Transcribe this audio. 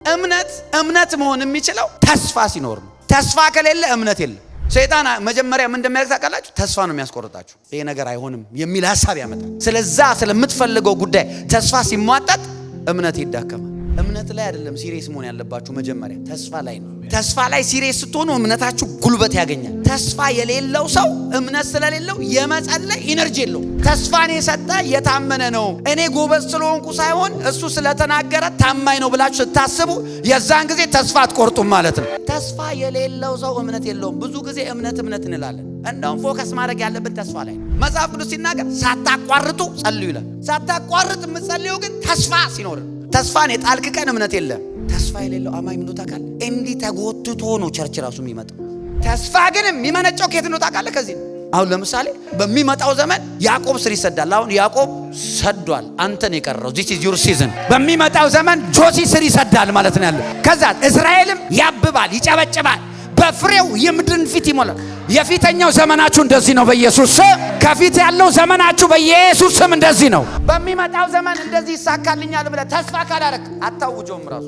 እምነት መሆን የሚችለው ተስፋ ሲኖር ነው። ተስፋ ከሌለ እምነት የለም። ሰይጣን መጀመሪያ ምን እንደሚያደርግ ታውቃላችሁ? ተስፋ ነው የሚያስቆርጣችሁ። ይሄ ነገር አይሆንም የሚል ሐሳብ ያመጣል። ስለዛ ስለምትፈልገው ጉዳይ ተስፋ ሲሟጠጥ እምነት ይዳከማል። እምነት ላይ አይደለም ሲሪየስ መሆን ያለባችሁ፣ መጀመሪያ ተስፋ ላይ ነው። ተስፋ ላይ ሲሪየስ ስትሆኑ እምነታችሁ ጉልበት ያገኛል። ተስፋ የሌለው ሰው እምነት ስለሌለው የመጸለይ ኢነርጂ የለው። ተስፋን የሰጠ የታመነ ነው። እኔ ጎበዝ ስለሆንኩ ሳይሆን እሱ ስለተናገረ ታማኝ ነው ብላችሁ ስታስቡ የዛን ጊዜ ተስፋ አትቆርጡም ማለት ነው። ተስፋ የሌለው ሰው እምነት የለውም። ብዙ ጊዜ እምነት እንላለን። እንደውም ፎከስ ማድረግ ያለብን ተስፋ ላይ ነው። መጽሐፍ ቅዱስ ሲናገር ሳታቋርጡ ጸልዩ ይላል። ሳታቋርጥ የምትጸልዩ ግን ተስፋ ሲኖር። ተስፋን የጣልክ ቀን እምነት የለም። ተስፋ የሌለው አማኝ ምን ታውቃለህ? እንዲህ ተጎትቶ ነው ቸርች ራሱ የሚመጣው። ተስፋ ግን የሚመነጨው ከየት ነው ታውቃለህ? ከዚህ ነው። አሁን ለምሳሌ በሚመጣው ዘመን ያዕቆብ ስር ይሰዳል። አሁን ያዕቆብ ሰዷል፣ አንተን የቀረው this is your season። በሚመጣው ዘመን ጆሲ ስር ይሰዳል ማለት ነው ያለው። ከዛ እስራኤልም ያብባል፣ ይጨበጭባል፣ በፍሬው የምድርን ፊት ይሞላል። የፊተኛው ዘመናችሁ እንደዚህ ነው በኢየሱስ ስም። ከፊት ያለው ዘመናችሁ በኢየሱስ ስም እንደዚህ ነው። በሚመጣው ዘመን እንደዚህ ይሳካልኛል ብለህ ተስፋ ካላረክ አታውጀውም ራሱ